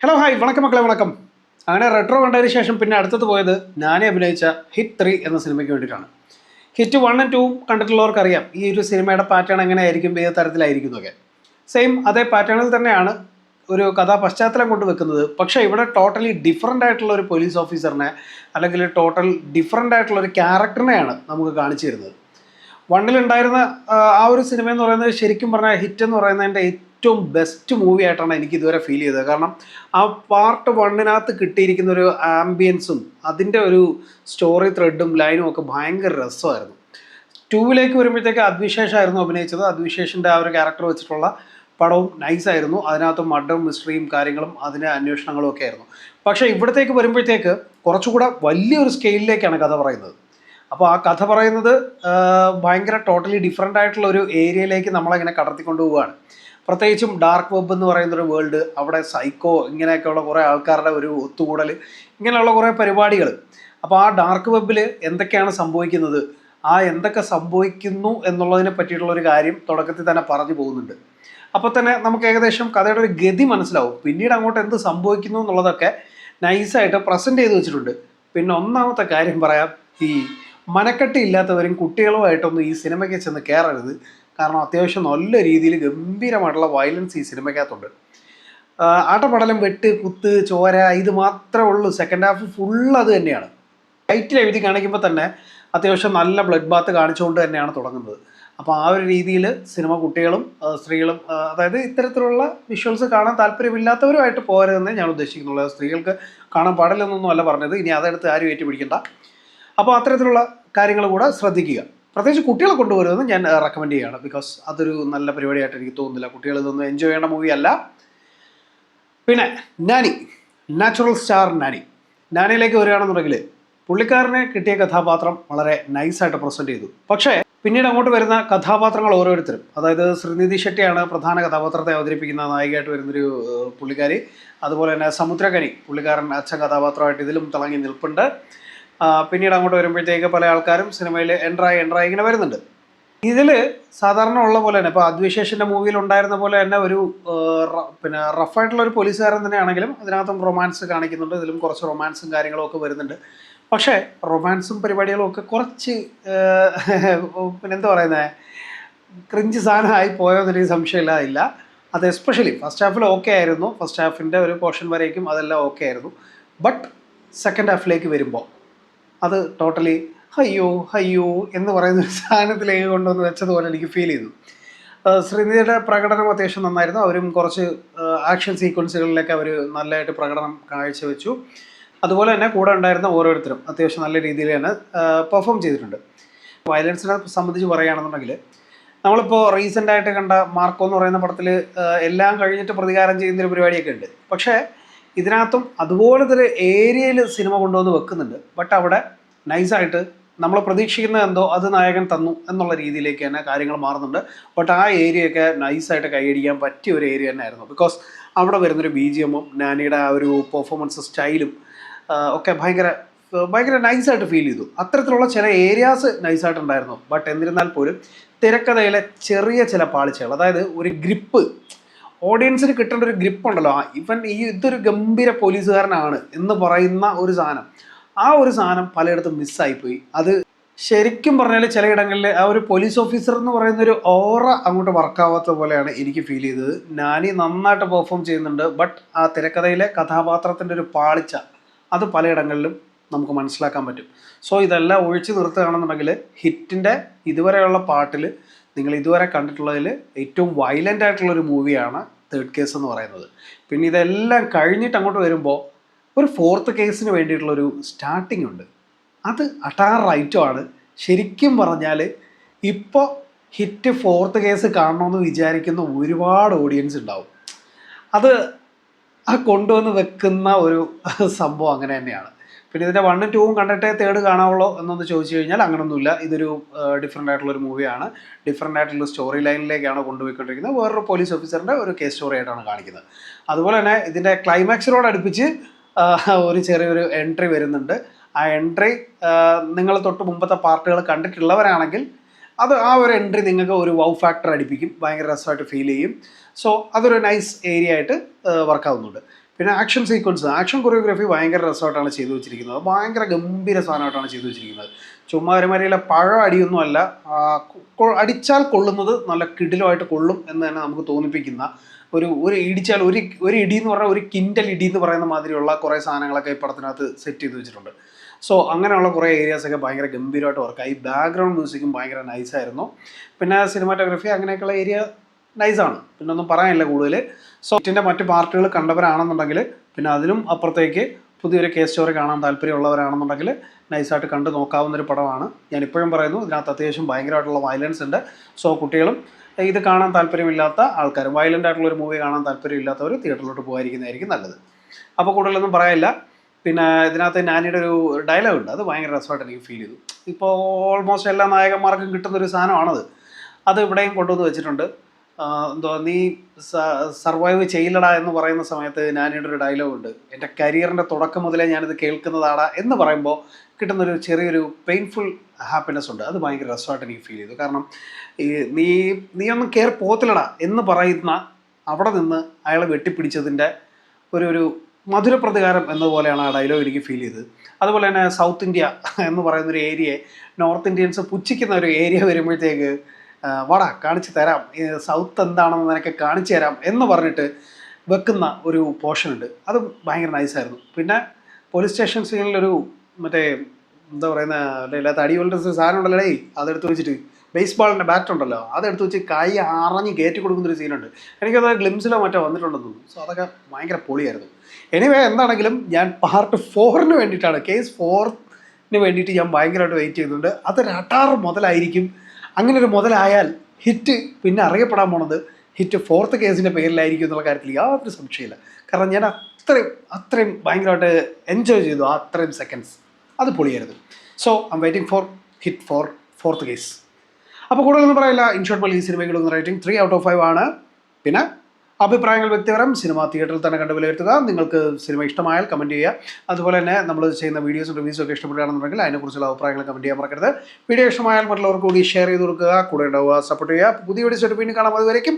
Hello hi വണക്കം മക്കളെ വണക്കം. അങ്ങനെ റെട്രോ കണ്ടതിന് ശേഷം പിന്നെ അടുത്തത് പോയത് ഞാനേ അഭിനയിച്ച ഹിറ്റ് 3 എന്ന സിനിമയ്ക്ക് വേണ്ടിയിട്ടാണ്. ഹിറ്റ് 1 ഉം 2 കണ്ടിട്ടുള്ളവർക്കറിയാം ഈ ഒരു സിനിമയുടെ പാറ്റേൺ എങ്ങനെയായിരിക്കും, ഏത് തരത്തിലായിരിക്കും എന്നൊക്കെ. സെയിം അതേ പാറ്റേണിൽ തന്നെയാണ് ഒരു കഥാ പശ്ചാത്തലം കൊണ്ട് വെക്കുന്നത്. പക്ഷേ ഇവിടെ ടോട്ടലി ഡിഫറൻ്റ് ആയിട്ടുള്ള ഒരു പോലീസ് ഓഫീസറിനെ, അല്ലെങ്കിൽ ടോട്ടൽ ഡിഫറൻ്റ് ആയിട്ടുള്ള ഒരു ക്യാരക്ടറിനെയാണ് നമുക്ക് കാണിച്ചു തരുന്നത്. വണ്ണിലുണ്ടായിരുന്ന ആ ഒരു സിനിമ എന്ന് പറയുന്നത് ശരിക്കും പറഞ്ഞാൽ ഹിറ്റ് എന്ന് പറയുന്നതിൻ്റെ ഏറ്റവും ബെസ്റ്റ് മൂവി ആയിട്ടാണ് എനിക്ക് ഇതുവരെ ഫീൽ ചെയ്തത്. കാരണം ആ പാർട്ട് വണ്ണിനകത്ത് കിട്ടിയിരിക്കുന്ന ഒരു ആംബിയൻസും അതിൻ്റെ ഒരു സ്റ്റോറി ത്രെഡും ലൈനും ഒക്കെ ഭയങ്കര രസമായിരുന്നു. ടൂവിലേക്ക് വരുമ്പോഴത്തേക്ക് അദ്വിശേഷായിരുന്നു അഭിനയിച്ചത്. അദ്വിശേഷിൻ്റെ ആ ഒരു ക്യാരക്ടർ വെച്ചിട്ടുള്ള പടവും നൈസായിരുന്നു. അതിനകത്ത് മർഡറും മിസ്റ്ററിയും കാര്യങ്ങളും അതിൻ്റെ അന്വേഷണങ്ങളും ഒക്കെ ആയിരുന്നു. പക്ഷേ ഇവിടത്തേക്ക് വരുമ്പോഴത്തേക്ക് കുറച്ചുകൂടെ വലിയൊരു സ്കെയിലിലേക്കാണ് കഥ പറയുന്നത്. അപ്പോൾ ആ കഥ പറയുന്നത് ഭയങ്കര ടോട്ടലി ഡിഫറെൻ്റ് ആയിട്ടുള്ള ഒരു ഏരിയയിലേക്ക് നമ്മളങ്ങനെ കടത്തിക്കൊണ്ട് പോവുകയാണ്. പ്രത്യേകിച്ചും ഡാർക്ക് വെബ് എന്ന് പറയുന്നൊരു വേൾഡ്, അവിടെ സൈക്കോ ഇങ്ങനെയൊക്കെയുള്ള കുറേ ആൾക്കാരുടെ ഒരു ഒത്തുകൂടൽ, ഇങ്ങനെയുള്ള കുറേ പരിപാടികൾ. അപ്പോൾ ആ ഡാർക്ക് വെബിൽ എന്തൊക്കെയാണ് സംഭവിക്കുന്നത്, ആ എന്തൊക്കെ സംഭവിക്കുന്നു എന്നുള്ളതിനെ പറ്റിയിട്ടുള്ളൊരു കാര്യം തുടക്കത്തിൽ തന്നെ പറഞ്ഞു പോകുന്നുണ്ട്. അപ്പോൾ തന്നെ നമുക്ക് ഏകദേശം കഥയുടെ ഒരു ഗതി മനസ്സിലാവും. പിന്നീട് അങ്ങോട്ട് എന്ത് സംഭവിക്കുന്നു എന്നുള്ളതൊക്കെ നൈസായിട്ട് പ്രസൻറ്റ് ചെയ്ത് വെച്ചിട്ടുണ്ട്. പിന്നെ ഒന്നാമത്തെ കാര്യം പറയാം, ഈ മനക്കെട്ടി ഇല്ലാത്തവരും കുട്ടികളുമായിട്ടൊന്നും ഈ സിനിമയ്ക്ക് ചെന്ന് കയറരുത്. കാരണം അത്യാവശ്യം നല്ല രീതിയിൽ ഗംഭീരമായിട്ടുള്ള വയലൻസ് ഈ സിനിമയ്ക്കകത്തുണ്ട്. ആട്ടപ്പടലം, വെട്ട്, കുത്ത്, ചോര, ഇത് മാത്രമേ ഉള്ളൂ. സെക്കൻഡ് ഹാഫ് ഫുൾ അത് തന്നെയാണ്. ടൈറ്റിൽ എഴുതി കാണിക്കുമ്പോൾ തന്നെ അത്യാവശ്യം നല്ല ബ്ലഡ് ബാത്ത് കാണിച്ചുകൊണ്ട് തന്നെയാണ് തുടങ്ങുന്നത്. അപ്പോൾ ആ ഒരു രീതിയിൽ സിനിമ കുട്ടികളും സ്ത്രീകളും, അതായത് ഇത്തരത്തിലുള്ള വിഷ്വൽസ് കാണാൻ താല്പര്യമില്ലാത്തവരുമായിട്ട് പോകരുതെന്നേ ഞാൻ ഉദ്ദേശിക്കുന്നുള്ളൂ. സ്ത്രീകൾക്ക് കാണാൻ പാടില്ലെന്നൊന്നും അല്ല പറഞ്ഞത്. ഇനി അതെടുത്ത് ആരും ഏറ്റുപിടിക്കണ്ട. അപ്പോൾ അത്തരത്തിലുള്ള കാര്യങ്ങൾ കൂടെ ശ്രദ്ധിക്കുക. പ്രത്യേകിച്ച് കുട്ടികളെ കൊണ്ടുവരുമെന്ന് ഞാൻ റെക്കമെൻഡ് ചെയ്യുകയാണ്. ബിക്കോസ് അതൊരു നല്ല പരിപാടിയായിട്ട് എനിക്ക് തോന്നുന്നില്ല. കുട്ടികൾ ഇതൊന്നും എൻജോയ് ചെയ്യേണ്ട മൂവി അല്ല. പിന്നെ നാനി, നാച്ചുറൽ സ്റ്റാർ നാനി. നാനിയിലേക്ക് വരികയാണെന്നുണ്ടെങ്കിൽ പുള്ളിക്കാരനെ കിട്ടിയ കഥാപാത്രം വളരെ നൈസായിട്ട് പ്രസൻറ്റ് ചെയ്തു. പക്ഷേ പിന്നീട് അങ്ങോട്ട് വരുന്ന കഥാപാത്രങ്ങൾ ഓരോരുത്തരും, അതായത് ശ്രീനിധി ഷെട്ടിയാണ് പ്രധാന കഥാപാത്രത്തെ അവതരിപ്പിക്കുന്ന നായികയായിട്ട് വരുന്നൊരു പുള്ളിക്കാരി. അതുപോലെ തന്നെ സമുദ്രകനി, പുള്ളിക്കാരൻ അച്ഛൻ കഥാപാത്രമായിട്ട് ഇതിലും തിളങ്ങി നിൽപ്പുണ്ട്. പിന്നീട് അങ്ങോട്ട് വരുമ്പോഴത്തേക്ക് പല ആൾക്കാരും സിനിമയിൽ എൻട്രായി ഇങ്ങനെ വരുന്നുണ്ട്. ഇതിൽ സാധാരണ ഉള്ള പോലെ തന്നെ ഇപ്പോൾ അദ്വിശേഷിൻ്റെ മൂവിയിൽ ഉണ്ടായിരുന്ന പോലെ തന്നെ ഒരു പിന്നെ റഫായിട്ടുള്ള ഒരു പോലീസുകാരൻ തന്നെയാണെങ്കിലും അതിനകത്തും റൊമാൻസ് കാണിക്കുന്നുണ്ട്. ഇതിലും കുറച്ച് റൊമാൻസും കാര്യങ്ങളും ഒക്കെ വരുന്നുണ്ട്. പക്ഷേ റൊമാൻസും പരിപാടികളും ഒക്കെ കുറച്ച് പിന്നെ എന്താ പറയുന്നത്, ക്രിഞ്ച് സാധനമായി പോയോന്നൊരു സംശയമില്ല. അത് എസ്പെഷ്യലി ഫസ്റ്റ് ഹാഫിൽ ഓക്കെ ആയിരുന്നു. ഫസ്റ്റ് ഹാഫിൻ്റെ ഒരു പോർഷൻ വരേക്കും അതെല്ലാം ഓക്കെ ആയിരുന്നു. ബട്ട് സെക്കൻഡ് ഹാഫിലേക്ക് വരുമ്പോൾ അത് ടോട്ടലി അയ്യോ എന്ന് പറയുന്ന ഒരു സാധനത്തിലേക്ക് കൊണ്ടുവന്ന് വെച്ചതുപോലെ എനിക്ക് ഫീൽ ചെയ്തു. ശ്രീനിധിയുടെ പ്രകടനം അത്യാവശ്യം നന്നായിരുന്നു. അവരും കുറച്ച് ആക്ഷൻ സീക്വൻസുകളിലൊക്കെ അവർ നല്ലതായിട്ട് പ്രകടനം കാഴ്ചവെച്ചു. അതുപോലെ തന്നെ കൂടെ ഉണ്ടായിരുന്ന ഓരോരുത്തരും അത്യാവശ്യം നല്ല രീതിയിൽ തന്നെ പെർഫോം ചെയ്തിട്ടുണ്ട്. വയലൻസിനെ സംബന്ധിച്ച് പറയുകയാണെന്നുണ്ടെങ്കിൽ നമ്മളിപ്പോൾ റീസെൻ്റായിട്ട് കണ്ട മാർക്കോ എന്ന് പറയുന്ന പടത്തിൽ എല്ലാം കഴിഞ്ഞിട്ട് പ്രതികാരം ചെയ്യുന്നൊരു പരിപാടിയൊക്കെ ഉണ്ട്. പക്ഷേ ഇതിനകത്തും അതുപോലത്തെ ഒരു ഏരിയയിൽ സിനിമ കൊണ്ടുവന്ന് വെക്കുന്നുണ്ട്. ബട്ട് അവിടെ നൈസായിട്ട് നമ്മൾ പ്രതീക്ഷിക്കുന്നത് എന്തോ അത് നായകൻ തന്നു എന്നുള്ള രീതിയിലേക്ക് തന്നെ കാര്യങ്ങൾ മാറുന്നുണ്ട്. ബട്ട് ആ ഏരിയയൊക്കെ നൈസായിട്ട് കൈയടിക്കാൻ പറ്റിയ ഒരു ഏരിയ തന്നെ ആയിരുന്നു. ബിക്കോസ് അവിടെ വരുന്നൊരു BGM-ഉം നാനിയുടെ ആ ഒരു പെർഫോമൻസ് സ്റ്റൈലും ഒക്കെ ഭയങ്കര നൈസായിട്ട് ഫീൽ ചെയ്തു. അത്തരത്തിലുള്ള ചില ഏരിയാസ് നൈസായിട്ടുണ്ടായിരുന്നു. ബട്ട് എന്നിരുന്നാൽ പോലും തിരക്കഥയിലെ ചെറിയ ചില പാളിച്ചകൾ, അതായത് ഒരു ഗ്രിപ്പ്, ഓഡിയൻസിന് കിട്ടേണ്ട ഒരു ഗ്രിപ്പ് ഉണ്ടല്ലോ, ഇതൊരു ഗംഭീര പോലീസുകാരനാണ് എന്ന് പറയുന്ന ഒരു സാധനം, ആ ഒരു സാധനം പലയിടത്തും മിസ്സായിപ്പോയി. അത് ശരിക്കും പറഞ്ഞാൽ ചിലയിടങ്ങളിൽ ആ ഒരു പോലീസ് ഓഫീസർ എന്ന് പറയുന്നൊരു ഓറ അങ്ങോട്ട് വർക്കാവാത്ത പോലെയാണ് എനിക്ക് ഫീൽ ചെയ്തത്. നാനി നന്നായിട്ട് പെർഫോം ചെയ്യുന്നുണ്ട്. ബട്ട് ആ തിരക്കഥയിലെ കഥാപാത്രത്തിൻ്റെ ഒരു പാളിച്ച അത് പലയിടങ്ങളിലും നമുക്ക് മനസ്സിലാക്കാൻ പറ്റും. സോ ഇതെല്ലാം ഒഴിച്ചു നിർത്തുകയാണെന്നുണ്ടെങ്കിൽ ഹിറ്റിൻ്റെ ഇതുവരെയുള്ള പാട്ടിൽ നിങ്ങൾ ഇതുവരെ കണ്ടിട്ടുള്ളതിൽ ഏറ്റവും വയലൻ്റ് ആയിട്ടുള്ളൊരു മൂവിയാണ് തേർഡ് കേസ് എന്ന് പറയുന്നത്. പിന്നെ ഇതെല്ലാം കഴിഞ്ഞിട്ട് അങ്ങോട്ട് വരുമ്പോൾ ഒരു ഫോർത്ത് കേസിന് വേണ്ടിയിട്ടുള്ളൊരു സ്റ്റാർട്ടിംഗ് ഉണ്ട്. അത് റൈറ്റുമാണ്. ശരിക്കും പറഞ്ഞാൽ ഇപ്പോൾ ഹിറ്റ് ഫോർത്ത് കേസ് കാണണമെന്ന് വിചാരിക്കുന്ന ഒരുപാട് ഓഡിയൻസ് ഉണ്ടാവും. അത് കൊണ്ടുവന്ന് വെക്കുന്ന ഒരു സംഭവം അങ്ങനെ തന്നെയാണ്. പിന്നെ ഇതിൻ്റെ 1 ഉം 2 ഉം കണ്ടിട്ടേ തേർഡ് കാണാവുള്ളൂ എന്നൊന്ന് ചോദിച്ചു കഴിഞ്ഞാൽ അങ്ങനൊന്നുമില്ല. ഇതൊരു ഡിഫറെൻ്റ് ആയിട്ടുള്ളൊരു മൂവിയാണ്. ഡിഫറെൻ്റ് ആയിട്ടുള്ള സ്റ്റോറി ലൈനിലേക്കാണ് കൊണ്ടുപോയിക്കൊണ്ടിരിക്കുന്നത്. വേറൊരു പോലീസ് ഓഫീസറിൻ്റെ ഒരു കേസ് സ്റ്റോറി ആയിട്ടാണ് കാണിക്കുന്നത്. അതുപോലെ തന്നെ ഇതിൻ്റെ ക്ലൈമാക്സിനോടടുപ്പിച്ച് ഒരു ചെറിയൊരു എൻട്രി വരുന്നുണ്ട്. ആ എൻട്രി നിങ്ങൾ തൊട്ട് മുമ്പത്തെ പാർട്ടുകൾ കണ്ടിട്ടുള്ളവരാണെങ്കിൽ അത് ആ ഒരു എൻട്രി നിങ്ങൾക്ക് ഒരു വൗ ഫാക്ടർ അടിപ്പിക്കും. ഭയങ്കര രസമായിട്ട് ഫീൽ ചെയ്യും. സോ അതൊരു നൈസ് ഏരിയ ആയിട്ട് വർക്കാവുന്നുണ്ട്. പിന്നെ ആക്ഷൻ സീക്വൻസ്, ആക്ഷൻ കൊറിയോഗ്രാഫി ഭയങ്കര രസമായിട്ടാണ് ചെയ്തു വെച്ചിരിക്കുന്നത്. ഭയങ്കര ഗംഭീര സാധനമായിട്ടാണ് ചെയ്തു വെച്ചിരിക്കുന്നത്. ചുമ്മാ ഒരുമാതിരിയിലെ പഴം അടിയൊന്നുമല്ല, അടിച്ചാൽ കൊള്ളുന്നത് നല്ല കിടിലമായിട്ട് കൊള്ളും എന്ന് തന്നെ നമുക്ക് തോന്നിപ്പിക്കുന്ന ഒരു ഇടിച്ചാൽ ഒരു ഇടി എന്ന് പറഞ്ഞാൽ ഒരു കിൻഡൽ ഇടി എന്ന് പറയുന്ന മാതിരിയുള്ള കുറേ സാധനങ്ങളൊക്കെ ഈ പടത്തിനകത്ത് സെറ്റ് ചെയ്ത് വെച്ചിട്ടുണ്ട്. സോ അങ്ങനെയുള്ള കുറേ ഏരിയാസൊക്കെ ഭയങ്കര ഗംഭീരമായിട്ട് വർക്കായി. ബാക്ക്ഗ്രൗണ്ട് മ്യൂസിക്കും ഭയങ്കര നൈസായിരുന്നു. പിന്നെ സിനിമാറ്റോഗ്രഫി അങ്ങനെയൊക്കെയുള്ള ഏരിയ നൈസാണ്, പിന്നെ ഒന്നും പറയാനില്ല കൂടുതൽ. സോ ഇതിൻ്റെ മറ്റ് പാർട്ടുകൾ കണ്ടവരാണെന്നുണ്ടെങ്കിൽ, പിന്നെ അതിലും അപ്പുറത്തേക്ക് പുതിയൊരു കേസ് സ്റ്റോറി കാണാൻ താല്പര്യമുള്ളവരാണെന്നുണ്ടെങ്കിൽ നൈസായിട്ട് കണ്ടു നോക്കാവുന്നൊരു പടമാണ്. ഞാൻ ഇപ്പോഴും പറയുന്നു, ഇതിനകത്ത് അത്യാവശ്യം ഭയങ്കരമായിട്ടുള്ള വയലൻസ് ഉണ്ട്. സോ കുട്ടികളും ഇത് കാണാൻ താല്പര്യമില്ലാത്ത ആൾക്കാരും, വയലൻ്റ് ആയിട്ടുള്ളൊരു മൂവി കാണാൻ താല്പര്യമില്ലാത്തവർ തിയേറ്ററിലോട്ട് പോകാതിരിക്കുന്നതായിരിക്കും നല്ലത്. അപ്പോൾ കൂടുതലൊന്നും പറയാനില്ല. പിന്നെ ഇതിനകത്ത് നാനിയുടെ ഒരു ഡയലോഗ് ഉണ്ട്, അത് ഭയങ്കര രസമായിട്ട് എനിക്ക് ഫീൽ ചെയ്തു. ഇപ്പോൾ ഓൾമോസ്റ്റ് എല്ലാ നായകന്മാർക്കും കിട്ടുന്നൊരു സാധനമാണത്. അത് ഇവിടെയും കൊണ്ടുവന്ന് വെച്ചിട്ടുണ്ട്. എന്തോ നീ സർവൈവ് ചെയ്യില്ലടാ എന്ന് പറയുന്ന സമയത്ത് നാനിയുടെ ഒരു ഡയലോഗ് ഉണ്ട്, എൻ്റെ കരിയറിൻ്റെ തുടക്കം മുതലേ ഞാനിത് കേൾക്കുന്നതാടാ എന്ന് പറയുമ്പോൾ കിട്ടുന്നൊരു ചെറിയൊരു പെയിൻഫുൾ ഹാപ്പിനെസ് ഉണ്ട്. അത് ഭയങ്കര രസമായിട്ട് എനിക്ക് ഫീൽ ചെയ്തു. കാരണം ഈ നീ ഒന്നും കയറി പോകത്തില്ലടാ എന്ന് പറയുന്ന അവിടെ നിന്ന് അയാളെ വെട്ടിപ്പിടിച്ചതിൻ്റെ ഒരു മധുരപ്രതികാരം എന്നതുപോലെയാണ് ആ ഡയലോഗ് എനിക്ക് ഫീൽ ചെയ്തത്. അതുപോലെ തന്നെ സൗത്ത് ഇന്ത്യ എന്ന് പറയുന്നൊരു ഏരിയയെ നോർത്ത് ഇന്ത്യൻസ് പുച്ഛിക്കുന്ന ഒരു ഏരിയ വരുമ്പോഴത്തേക്ക് വാടാ കാണിച്ചു തരാം, സൗത്ത് എന്താണെന്ന് നിനക്ക് കാണിച്ചു തരാം എന്ന് പറഞ്ഞിട്ട് വെക്കുന്ന ഒരു പോർഷൻ ഉണ്ട്. അത് ഭയങ്കര നൈസായിരുന്നു. പിന്നെ പോലീസ് സ്റ്റേഷൻ സീനിലൊരു മറ്റേ എന്താ പറയുന്ന തടി പോലത്തെ സാധനം ഉണ്ടല്ലോ, അതെടുത്ത് വെച്ചിട്ട് ബേസ്ബോളിൻ്റെ ബാറ്റ് ഉണ്ടല്ലോ, അതെടുത്ത് വെച്ച് കൈ അറിഞ്ഞ് കയറ്റി കൊടുക്കുന്നൊരു സീനുണ്ട്. എനിക്കത് ഗ്ലിംസിലോ മറ്റോ വന്നിട്ടുണ്ടെന്ന് തോന്നുന്നു. സോ അതൊക്കെ ഭയങ്കര പൊളിയായിരുന്നു. എനിവേ എന്താണെങ്കിലും ഞാൻ പാർട്ട് 4 വേണ്ടിയിട്ടാണ്, കേസ് 4 വേണ്ടിയിട്ട് ഞാൻ ഭയങ്കരമായിട്ട് വെയിറ്റ് ചെയ്യുന്നുണ്ട്. അതൊരു അടാറ് മുതലായിരിക്കും. അങ്ങനെ ഒരു മുതലായാൽ ഹിറ്റ് പിന്നെ അറിയപ്പെടാൻ പോണത് ഹിറ്റ് 4th കേസിൻ്റെ പേരിലായിരിക്കും എന്നുള്ള കാര്യത്തിൽ യാതൊരു സംശയമില്ല. കാരണം ഞാൻ അത്രയും ഭയങ്കരമായിട്ട് എൻജോയ് ചെയ്തു ആ അത്രയും സെക്കൻഡ്സ്. അത് പൊളിയായിരുന്നു. So I'm waiting for HIT 4th case. അപ്പോൾ കൂടുതലൊന്നും പറയില്ല. ഇൻഷോർട്ട് പോലെ ഈ സിനിമകളൊന്നും റേറ്റിംഗ് 3 out of 5 ആണ്. പിന്നെ അഭിപ്രായങ്ങൾ വ്യക്തിപരം, സിനിമ തിയേറ്ററിൽ തന്നെ കണ്ട് വിലയിരുത്തുക. നിങ്ങൾക്ക് സിനിമ ഇഷ്ടമായാൽ കമൻറ്റ് ചെയ്യുക. അതുപോലെ തന്നെ നമ്മൾ ചെയ്യുന്ന വീഡിയോസും റിവ്യൂസും ഒക്കെ ഇഷ്ടപ്പെടുകയാണെന്നുണ്ടെങ്കിൽ അതിനെക്കുറിച്ചുള്ള അഭിപ്രായങ്ങൾ കമൻറ്റ് ചെയ്യാൻ മറക്കരുത്. വീഡിയോ ഇഷ്ടമായാൽ മറ്റുള്ളവർക്ക് കൂടി ഷെയർ ചെയ്ത് കൊടുക്കുക, കൂടെ ഉണ്ടാവുക, സപ്പോർട്ട് ചെയ്യുക. പുതിയ വീഡിയോസ് ആയിട്ട് വീണ്ടും കാണാം. അതുവരേക്കും